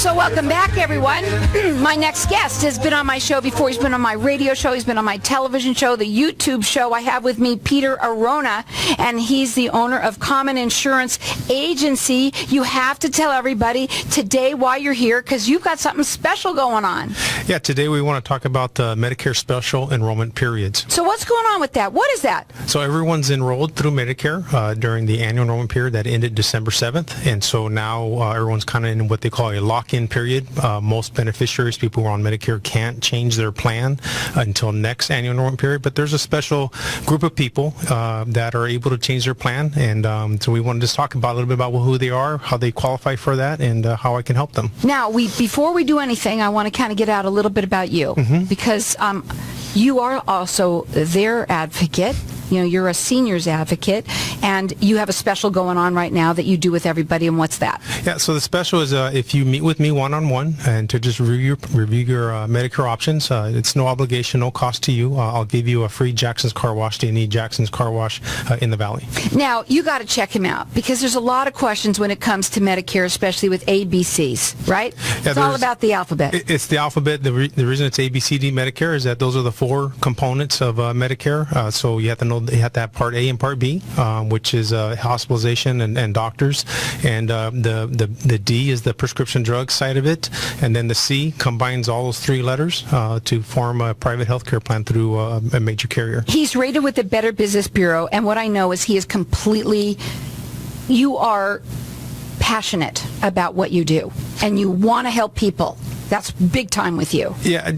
So welcome back, everyone. My next guest has been on my show before. He's been on my radio show. He's been on my television show, the YouTube show. I have with me Peter Arona, and he's the owner of Common Insurance Agency. You have to tell everybody today why you're here, because you've got something special going on. Yeah, today we want to talk about the Medicare special enrollment periods. So what's going on with that? What is that? So everyone's enrolled through Medicare during the annual enrollment period that ended December 7th. And so now everyone's kind of in what they call a lock-in period. Most beneficiaries, people who are on Medicare, can't change their plan until next annual enrollment period. But there's a special group of people that are able to change their plan. And so we wanted to talk about a little bit about who they are, how they qualify for that, and how I can help them. Now, before we do anything, I want to kind of get out a little bit about you, because you are also their advocate. You know, you're a seniors advocate, and you have a special going on right now that you do with everybody, and what's that? Yeah, so the special is if you meet with me one-on-one and to just review your Medicare options, it's no obligation, no cost to you. I'll give you a free Jackson's Car Wash to any Jackson's Car Wash in the Valley. Now, you got to check him out, because there's a lot of questions when it comes to Medicare, especially with ABCs, right? Yeah, it's all about the alphabet. It's the alphabet. The reason it's ABCD Medicare is that those are the four components of Medicare. So you have to know. You have to have Part A and Part B, which is hospitalization and doctors, and the D is the prescription drug side of it, and then the C combines all those three letters to form a private health care plan through a major carrier. He's rated with the Better Business Bureau, and what I know is you are passionate about what you do, and you want to help people. That's big time with you. Yeah,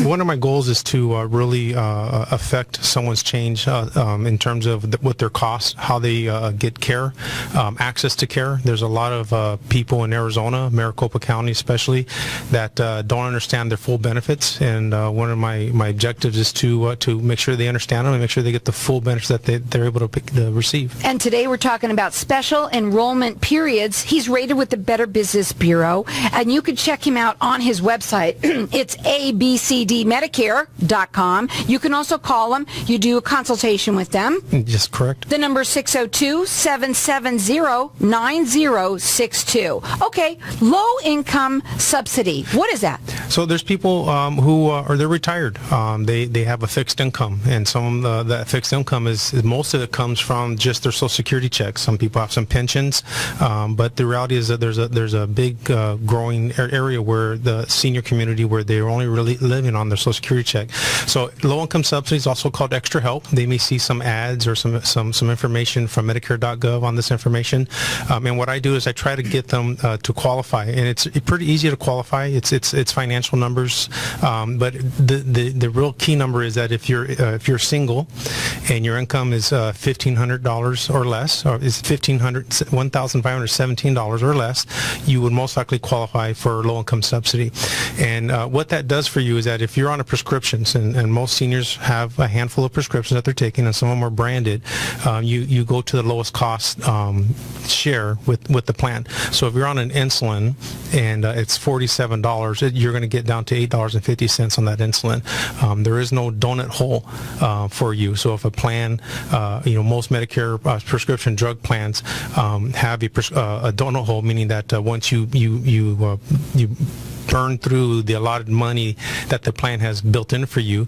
one of my goals is to really affect someone's change in terms of what their costs, how they get care, access to care. There's a lot of people in Arizona, Maricopa County especially, that don't understand their full benefits, and one of my objectives is to make sure they understand them and make sure they get the full benefits that they're able to receive. And today we're talking about special enrollment periods. He's rated with the Better Business Bureau, and you can check him out on his website. It's abcdmedicare.com. You can also call them. You do a consultation with them. Yes, correct. The number is 602-770-9062. Okay, low-income subsidy. What is that? So there's people who they're retired. They have a fixed income, and some of that fixed income most of it comes from just their Social Security checks. Some people have some pensions, but the reality is that there's a big growing area where the senior community where they're only really living on their Social Security check. So low-income subsidy is also called Extra Help. They may see some ads or some information from Medicare.gov on this information. And what I do is I try to get them to qualify, and it's pretty easy to qualify. It's financial numbers, but the real key number is that if you're single and your income is $1,500 or less, or is $1,517 or less, you would most likely qualify for low-income subsidy. And what that does for you is that if you're on a prescriptions, and most seniors have a handful of prescriptions that they're taking, and some of them are branded, you go to the lowest cost share with the plan. So if you're on an insulin and it's $47, you're going to get down to $8.50 on that insulin. There is no donut hole for you. So if a plan, most Medicare prescription drug plans have a donut hole, meaning that once you burn through the allotted money that the plan has built in for you,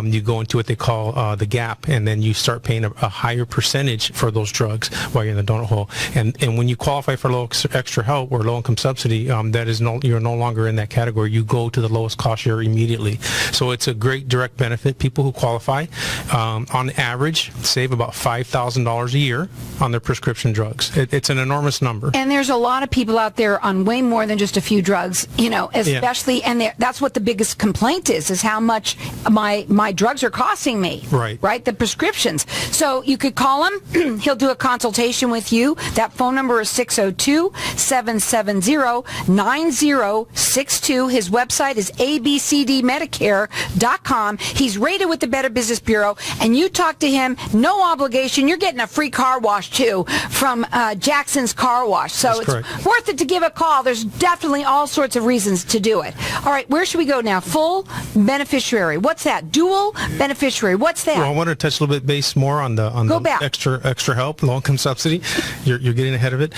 you go into what they call the gap, and then you start paying a higher percentage for those drugs while you're in the donut hole. And when you qualify for low extra help or low income subsidy, you're no longer in that category. You go to the lowest cost share immediately. So it's a great direct benefit. People who qualify, on average, save about $5,000 a year on their prescription drugs. It's an enormous number. And there's a lot of people out there on way more than just a few drugs, especially, and that's what the biggest complaint is how much my drugs are costing me. Right? The prescriptions. So you could call him. He'll do a consultation with you. That phone number is 602-770-9062. His website is abcdmedicare.com. He's rated with the Better Business Bureau, and you talk to him, no obligation. You're getting a free car wash, too, from Jackson's Car Wash. So it's worth it to give a call. There's definitely all sorts of reasons to do it. All right, where should we go now? Full beneficiary. What's that? Dual beneficiary. What's that? Well, I want to touch a little bit base more on the extra help, low income subsidy. You're getting ahead of it.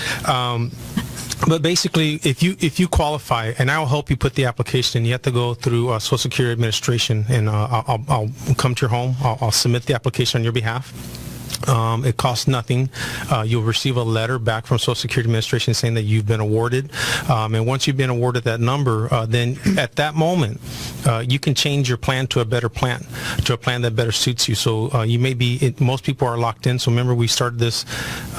But basically, if you qualify, and I'll help you put the application in, you have to go through Social Security Administration, and I'll come to your home. I'll submit the application on your behalf. It costs nothing. You'll receive a letter back from Social Security Administration saying that you've been awarded. And once you've been awarded that number, then at that moment, you can change your plan to a better plan, to a plan that better suits you. So you may be, most people are locked in. So remember, we started this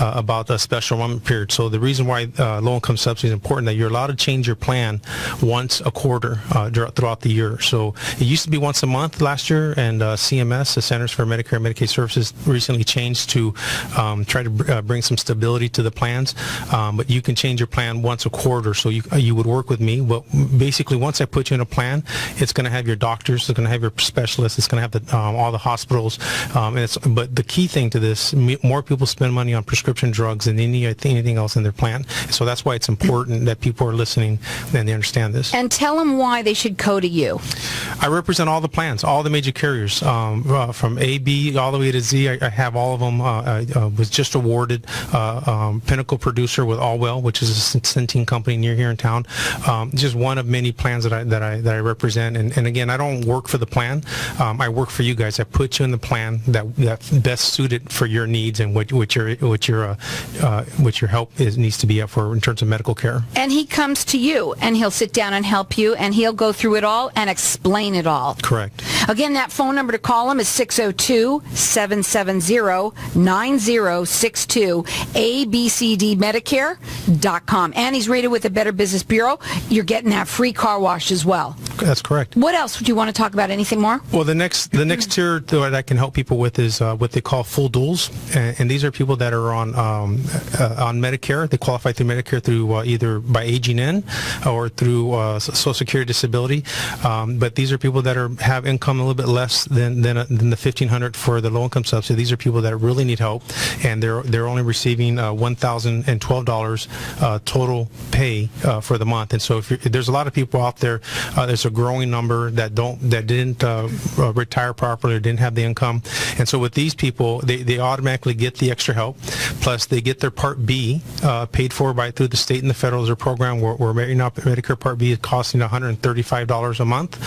about a special enrollment period. So the reason why low-income subsidy is important, that you're allowed to change your plan once a quarter throughout the year. So it used to be once a month last year, and CMS, the Centers for Medicare and Medicaid Services, recently changed to try to bring some stability to the plans, but you can change your plan once a quarter. So you would work with me. But basically, once I put you in a plan, it's going to have your doctors, it's going to have your specialists, it's going to have all the hospitals. But the key thing to this, more people spend money on prescription drugs than anything else in their plan. So that's why it's important that people are listening and they understand this. And tell them why they should go to you. I represent all the plans, all the major carriers, from A, B, all the way to Z. I have all of them. Was just awarded Pinnacle Producer with Allwell, which is a Centene company near here in town. Just one of many plans that I represent. And again, I don't work for the plan. I work for you guys. I put you in the plan that's best suited for your needs and what your help needs to be up for in terms of medical care. And he comes to you, and he'll sit down and help you, and he'll go through it all and explain it all. Correct. Again, that phone number to call him is 602-770-9062, abcdmedicare.com. And he's rated with the Better Business Bureau. You're getting that free car wash as well. That's correct. What else would you want to talk about? Anything more? Well, the next tier that I can help people with is what they call full duals, and these are people that are on Medicare. They qualify through Medicare through either by aging in or through Social Security disability. But these are people that have income a little bit less than the $1,500 for the low-income subsidy. These are people that really need help, and they're only receiving $1,012 total pay for the month. And so there's a lot of people out there. There's a growing number that didn't retire properly or didn't have the income. And so with these people, they automatically get the extra help. Plus, they get their Part B paid for through the state and the federal. There's a program where Medicare Part B is costing $135 a month,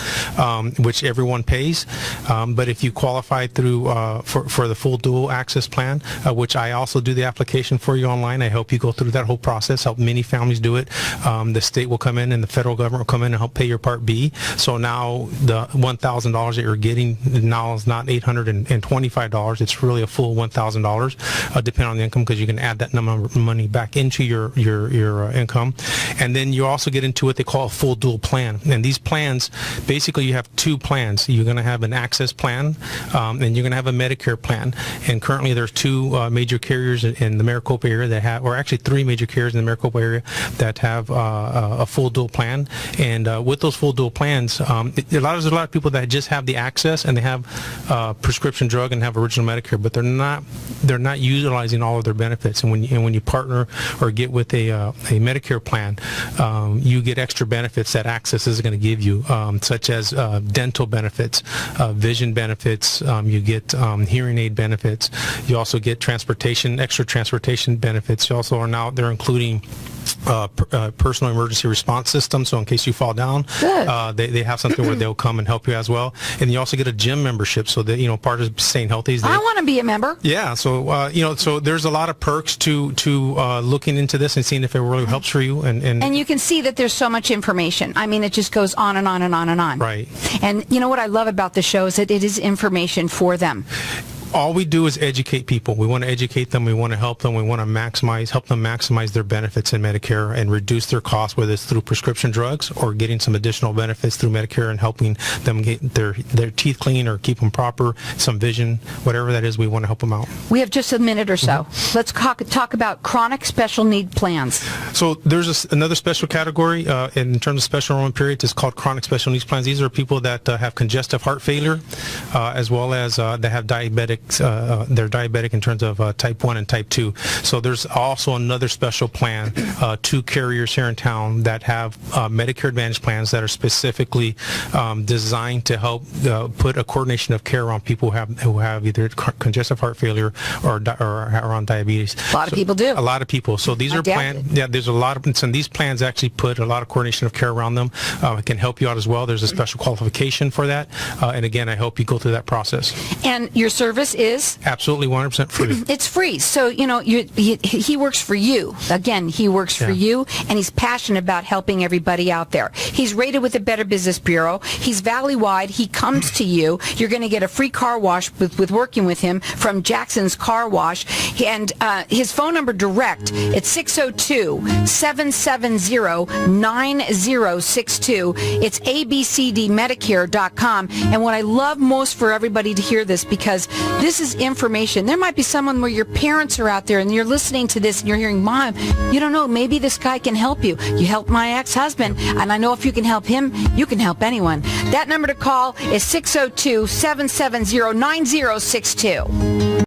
which everyone pays. But if you qualify through for the full dual access plan, which I also do the application for you online, I help you go through that whole process, help many families do it. The state will come in and the federal government will come in and help pay your Part B. So now the $1,000 that you're getting now is not $825. It's really a full $1,000, depending on the income, because you can add that number of money back into your income. And then you also get into what they call a full dual plan. And these plans, basically you have two plans. You're going to have an access plan, and you're going to have a Medicare plan. And currently there's two major carriers in the Maricopa area that have, or actually three major carriers in the Maricopa area that have a full dual plan. And with those full dual plans, there's a lot of people that just have the access and they have prescription drug and have original Medicare, but they're not utilizing all of their benefits. And when you partner or get with a Medicare plan, you get extra benefits that access is going to give you, such as dental benefits, vision benefits. You get hearing aid benefits. You also get extra transportation benefits. You also they're including personal emergency response system, so in case you fall down, they have something where they'll come and help you as well. And you also get a gym membership, so that part of staying healthy. I want to be a member. Yeah, so so there's a lot of perks to looking into this and seeing if it really helps for you. And you can see that there's so much information. I mean, it just goes on and on and on and on. Right. And you know what I love about the show is that it is information for them. All we do is educate people. We want to educate them. We want to help them. We want to help them maximize their benefits in Medicare and reduce their costs, whether it's through prescription drugs or getting some additional benefits through Medicare and helping them get their teeth clean or keep them proper, some vision, whatever that is. We want to help them out. We have just a minute or so. Mm-hmm. Let's talk about chronic special need plans. So there's another special category in terms of special enrollment periods. It's called chronic special needs plans. These are people that have congestive heart failure, as well as that have diabetic they're diabetic in terms of type 1 and type 2. So there's also another special plan, 2 carriers here in town that have Medicare Advantage plans that are specifically designed to help put a coordination of care around people who have either congestive heart failure or around diabetes. A lot of people do. A lot of people. So these are plans. Yeah, there's a lot of, and these plans actually put a lot of coordination of care around them. It can help you out as well. There's a special qualification for that. And again, I hope you go through that process. And your service is? Absolutely 100% free. It's free. So, he works for you. Again, he works for you, and he's passionate about helping everybody out there. He's rated with the Better Business Bureau. He's valley-wide. He comes to you. You're going to get a free car wash with working with him from Jackson's Car Wash. And his phone number direct, it's 602-770-9062. It's abcdmedicare.com. And what I love most for everybody to hear this, because this is information. There might be someone where your parents are out there and you're listening to this and you're hearing, Mom, you don't know, maybe this guy can help you. You helped my ex-husband, and I know if you can help him, you can help anyone. That number to call is 602-770-9062.